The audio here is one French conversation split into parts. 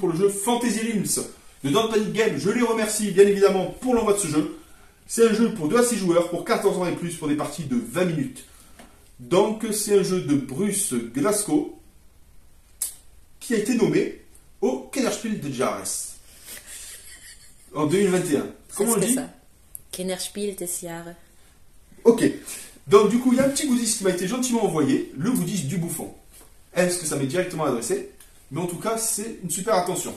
pour le jeu Fantasy Realms de Don't Panic Games. Je les remercie bien évidemment pour l'envoi de ce jeu. C'est un jeu pour 2 à 6 joueurs, pour 14 ans et plus, pour des parties de 20 minutes. Donc c'est un jeu de Bruce Glasgow qui a été nommé au Kennerspiel de Jahres en 2021. Comment on dit ça? Kennerspiel des Jahres. Ok. Donc du coup, il y a un petit goodies qui m'a été gentiment envoyé, le goodies du bouffon. Est-ce que ça m'est directement adressé? Mais en tout cas, c'est une super attention.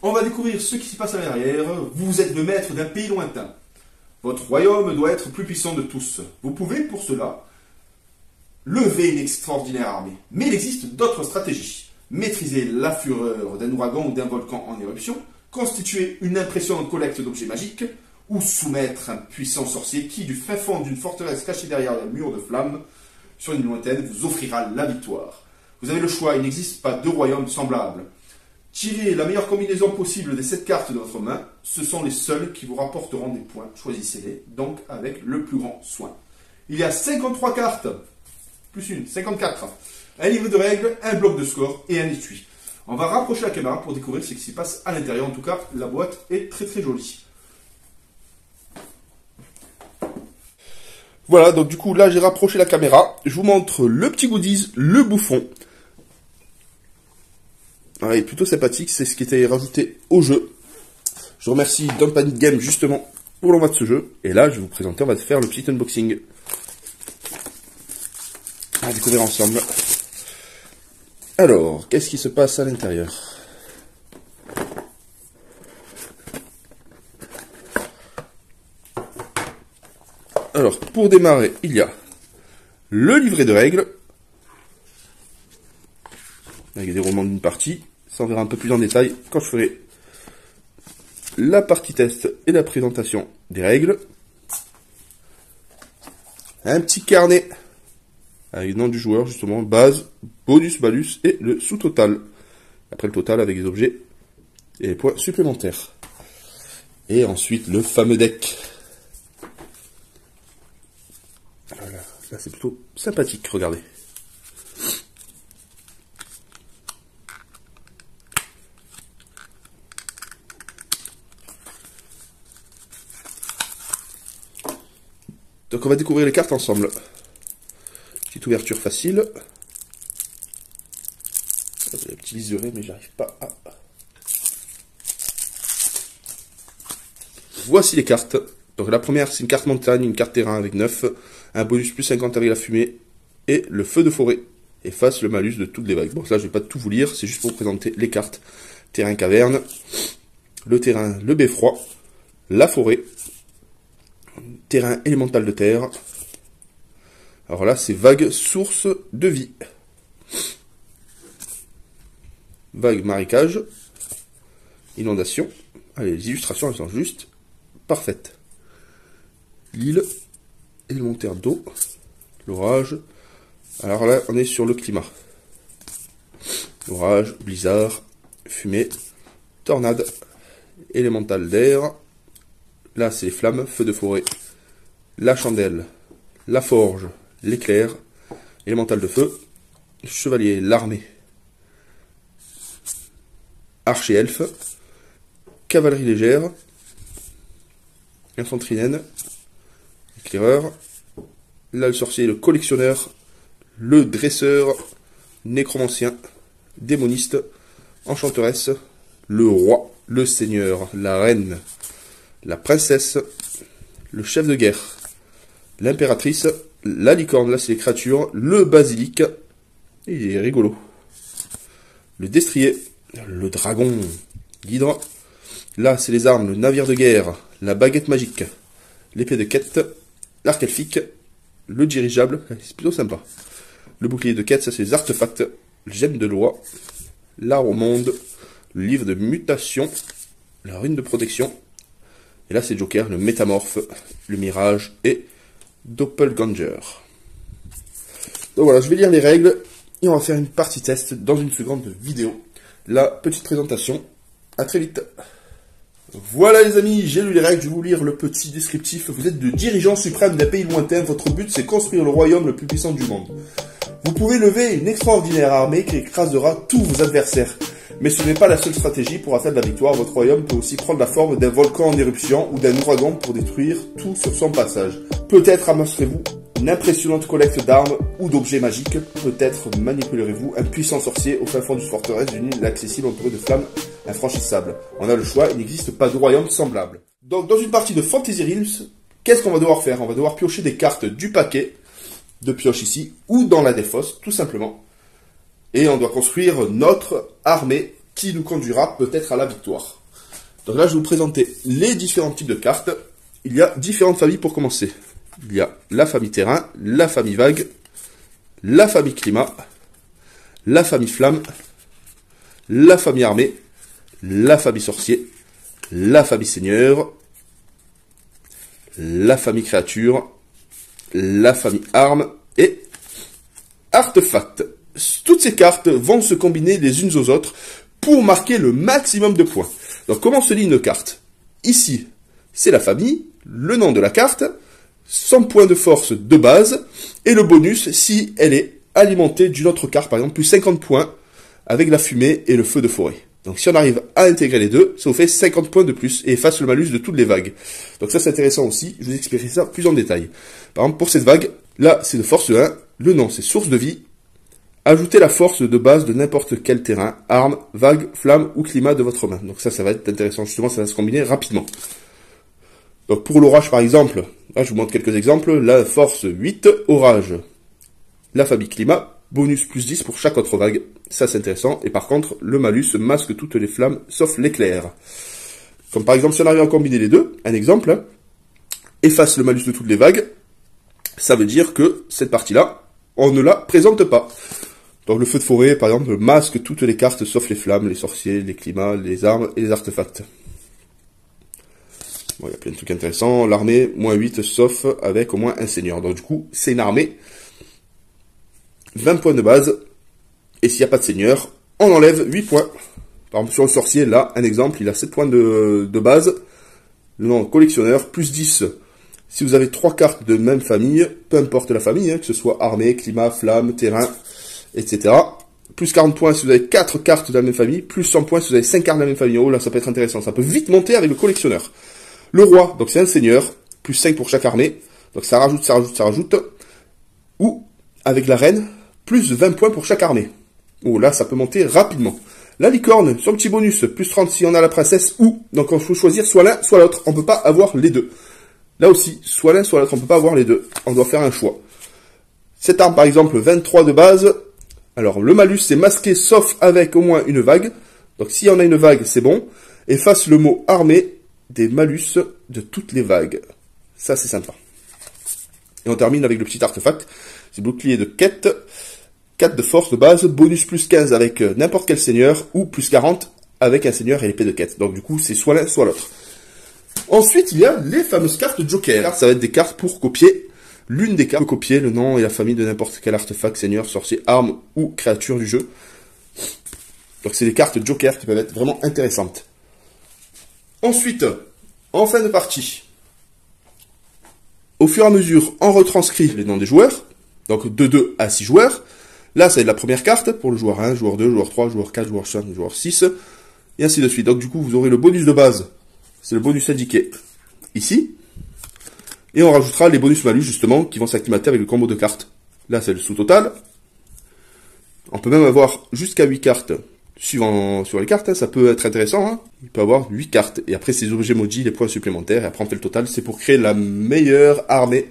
On va découvrir ce qui se passe à l'arrière. Vous êtes le maître d'un pays lointain. Votre royaume doit être plus puissant de tous. Vous pouvez, pour cela, lever une extraordinaire armée. Mais il existe d'autres stratégies. Maîtriser la fureur d'un ouragan ou d'un volcan en éruption, constituer une impressionnante collecte d'objets magiques, ou soumettre un puissant sorcier qui, du fin fond d'une forteresse cachée derrière un mur de flammes, sur une lointaine, vous offrira la victoire. Vous avez le choix, il n'existe pas 2 royaumes semblables. Tirez la meilleure combinaison possible des 7 cartes de votre main, ce sont les seuls qui vous rapporteront des points. Choisissez-les, donc avec le plus grand soin. Il y a 53 cartes, plus une, 54. Un livre de règles, un bloc de score et un étui. On va rapprocher la caméra pour découvrir ce qui s'y passe à l'intérieur. En tout cas, la boîte est très très jolie. Voilà, donc du coup, là, j'ai rapproché la caméra. Je vous montre le petit goodies, le bouffon. Ah, il est plutôt sympathique, c'est ce qui était rajouté au jeu. Je remercie Don't Panic Games, justement, pour l'envoi de ce jeu. Et là, je vais vous présenter, on va faire le petit unboxing. On va découvrir ensemble. Alors, qu'est-ce qui se passe à l'intérieur ? Alors, pour démarrer, il y a le livret de règles, avec des romans d'une partie. Ça, on verra un peu plus en détail quand je ferai la partie test et la présentation des règles. Un petit carnet avec le nom du joueur, justement, base, bonus, malus et le sous-total. Après le total avec des objets et les points supplémentaires. Et ensuite, le fameux deck. Voilà, là c'est plutôt sympathique, regardez. Donc on va découvrir les cartes ensemble. Petite ouverture facile. J'ai un petit liseré mais j'arrive pas à... Voici les cartes. Donc la première c'est une carte montagne, une carte terrain avec 9, un bonus plus 50 avec la fumée, et le feu de forêt. Efface le malus de toutes les vagues. Bon là je vais pas tout vous lire, c'est juste pour vous présenter les cartes. Terrain caverne, le terrain, le beffroi, la forêt, terrain élémental de terre. Alors là c'est vague source de vie. Vague marécage, inondation. Allez, les illustrations elles sont juste parfaites. L'île, élémentaire d'eau, l'orage. Alors là, on est sur le climat. Orage, blizzard, fumée, tornade, élémental d'air. Là, c'est les flammes, feu de forêt, la chandelle, la forge, l'éclair, élémental de feu, chevalier, l'armée, archer elfe, cavalerie légère, infanterie naine, éclaireur, là le sorcier, le collectionneur, le dresseur, nécromancien, démoniste, enchanteresse, le roi, le seigneur, la reine, la princesse, le chef de guerre, l'impératrice, la licorne, là c'est les créatures, le basilic, il est rigolo, le destrier, le dragon, l'hydre, là c'est les armes, le navire de guerre, la baguette magique, l'épée de quête, l'arc elfique, le dirigeable, c'est plutôt sympa. Le bouclier de quête, ça c'est les artefacts, le gemme de loi, l'art au monde, le livre de mutation, la rune de protection, et là c'est Joker, le métamorphe, le mirage et Doppelganger. Donc voilà, je vais lire les règles et on va faire une partie test dans une seconde vidéo. La petite présentation, à très vite. Voilà les amis, j'ai lu les règles, je vais vous lire le petit descriptif. Vous êtes le dirigeant suprême d'un pays lointain, votre but c'est construire le royaume le plus puissant du monde. Vous pouvez lever une extraordinaire armée qui écrasera tous vos adversaires. Mais ce n'est pas la seule stratégie pour atteindre la victoire. Votre royaume peut aussi prendre la forme d'un volcan en éruption ou d'un ouragan pour détruire tout sur son passage. Peut-être amasserez-vous une impressionnante collecte d'armes ou d'objets magiques. Peut-être manipulerez-vous un puissant sorcier au fin fond d'une forteresse d'une île accessible entourée de flammes infranchissables. On a le choix, il n'existe pas de royaume semblable. Donc dans une partie de Fantasy Realms, qu'est-ce qu'on va devoir faire? On va devoir piocher des cartes du paquet de pioche ici, ou dans la défausse, tout simplement. Et on doit construire notre armée qui nous conduira peut-être à la victoire. Donc là, je vais vous présenter les différents types de cartes. Il y a différentes familles pour commencer. Il y a la famille terrain, la famille vague, la famille climat, la famille flamme, la famille armée, la famille sorcier, la famille seigneur, la famille créature, la famille arme et artefact. Toutes ces cartes vont se combiner les unes aux autres pour marquer le maximum de points. Donc comment se lit une carte? Ici, c'est la famille, le nom de la carte, son point de force de base, et le bonus si elle est alimentée d'une autre carte, par exemple plus 50 points avec la fumée et le feu de forêt. Donc si on arrive à intégrer les deux, ça vous fait 50 points de plus et efface le malus de toutes les vagues. Donc ça c'est intéressant aussi, je vous expliquerai ça plus en détail. Par exemple pour cette vague, là c'est de force 1, le nom c'est source de vie. Ajoutez la force de base de n'importe quel terrain, arme, vague, flamme ou climat de votre main. Donc ça va être intéressant, justement ça va se combiner rapidement. Donc pour l'orage par exemple, là je vous montre quelques exemples, la force 8, orage, la famille climat, bonus plus 10 pour chaque autre vague. Ça c'est intéressant, et par contre le malus masque toutes les flammes sauf l'éclair. Comme par exemple si on arrive à combiner les deux, un exemple, efface le malus de toutes les vagues, ça veut dire que cette partie-là, on ne la présente pas. Donc le feu de forêt, par exemple, masque toutes les cartes sauf les flammes, les sorciers, les climats, les armes et les artefacts. Bon, il y a plein de trucs intéressants. L'armée, moins 8, sauf avec au moins un seigneur. Donc du coup, c'est une armée. 20 points de base. Et s'il n'y a pas de seigneur, on enlève 8 points. Par exemple, sur le sorcier, là, un exemple, il a 7 points de base. Le nom collectionneur, plus 10. Si vous avez 3 cartes de même famille, peu importe la famille, hein, que ce soit armée, climat, flamme, terrain, etc. Plus 40 points si vous avez 4 cartes de la même famille, plus 100 points si vous avez 5 cartes de la même famille. Oh là, ça peut être intéressant, ça peut vite monter avec le collectionneur. Le roi, donc c'est un seigneur, plus 5 pour chaque armée, donc ça rajoute, ça rajoute, ça rajoute. Ou, avec la reine, plus 20 points pour chaque armée. Oh là, ça peut monter rapidement. La licorne, son petit bonus, plus 30 si on a la princesse, ou, donc on peut choisir soit l'un, soit l'autre, on peut pas avoir les deux. Là aussi, soit l'un, soit l'autre, on peut pas avoir les deux, on doit faire un choix. Cette arme, par exemple, 23 de base, alors le malus c'est masqué sauf avec au moins une vague, donc si on a une vague, c'est bon, efface le mot armée des malus de toutes les vagues. Ça, c'est sympa. Et on termine avec le petit artefact. C'est bouclier de quête, 4 de force de base, bonus plus 15 avec n'importe quel seigneur, ou plus 40 avec un seigneur et l'épée de quête. Donc du coup, c'est soit l'un, soit l'autre. Ensuite, il y a les fameuses cartes Joker. Ça va être des cartes pour copier. L'une des cartes peut copier le nom et la famille de n'importe quel artefact, seigneur, sorcier, arme ou créature du jeu. Donc c'est des cartes Joker qui peuvent être vraiment intéressantes. Ensuite, en fin de partie, au fur et à mesure, on retranscrit les noms des joueurs, donc de 2 à 6 joueurs. Là, c'est la première carte pour le joueur 1, joueur 2, joueur 3, joueur 4, joueur 5, joueur 6, et ainsi de suite. Donc du coup, vous aurez le bonus de base, c'est le bonus indiqué ici, et on rajoutera les bonus-malus, justement, qui vont s'acclimater avec le combo de cartes. Là, c'est le sous-total. On peut même avoir jusqu'à 8 cartes. Suivant sur les cartes, hein, ça peut être intéressant. Hein. Il peut avoir 8 cartes. Et après, ces objets maudits, les points supplémentaires. Et après, on fait le total. C'est pour créer la meilleure armée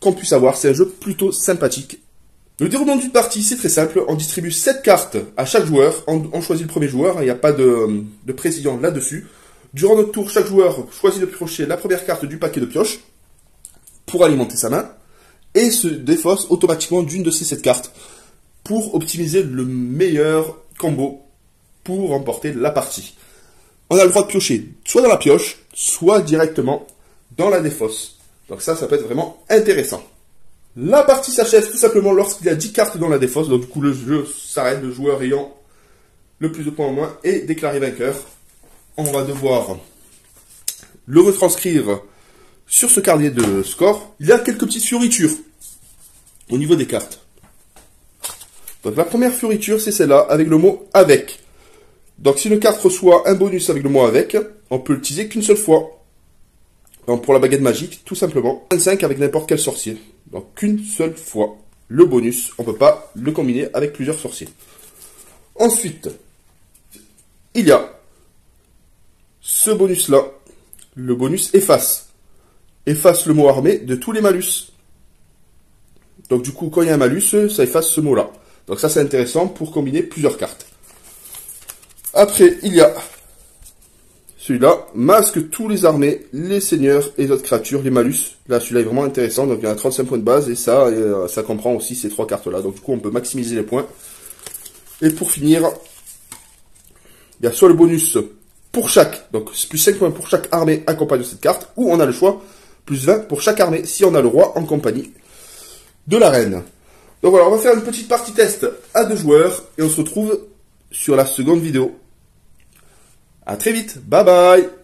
qu'on puisse avoir. C'est un jeu plutôt sympathique. Le déroulement d'une partie, c'est très simple. On distribue 7 cartes à chaque joueur. On choisit le premier joueur. Il n'y a pas de précision là-dessus. Durant notre tour, chaque joueur choisit de piocher la première carte du paquet de pioche pour alimenter sa main. Et se défausse automatiquement d'une de ces 7 cartes pour optimiser le meilleur combo pour remporter la partie. On a le droit de piocher soit dans la pioche, soit directement dans la défausse. Donc ça peut être vraiment intéressant. La partie s'achève tout simplement lorsqu'il y a 10 cartes dans la défausse. Donc du coup, le jeu s'arrête, le joueur ayant le plus de points en moins est déclaré vainqueur. On va devoir le retranscrire sur ce carnet de score. Il y a quelques petites fioritures au niveau des cartes. Donc la première fioriture, c'est celle-là, avec le mot « avec ». Donc si une carte reçoit un bonus avec le mot avec, on peut l'utiliser qu'une seule fois. Donc pour la baguette magique, tout simplement, 25 avec n'importe quel sorcier. Donc qu'une seule fois. Le bonus, on ne peut pas le combiner avec plusieurs sorciers. Ensuite, il y a ce bonus-là, le bonus efface. Efface le mot armé de tous les malus. Donc du coup, quand il y a un malus, ça efface ce mot-là. Donc ça, c'est intéressant pour combiner plusieurs cartes. Après, il y a celui-là, masque tous les armées, les seigneurs et les autres créatures, les malus. Là, celui-là est vraiment intéressant. Donc il y a 35 points de base et ça comprend aussi ces 3 cartes-là. Donc du coup, on peut maximiser les points. Et pour finir, il y a soit le bonus pour chaque, donc plus 5 points pour chaque armée accompagnée de cette carte, ou on a le choix, plus 20 pour chaque armée, si on a le roi en compagnie de la reine. Donc voilà, on va faire une petite partie test à 2 joueurs, et on se retrouve sur la seconde vidéo. À très vite, bye bye.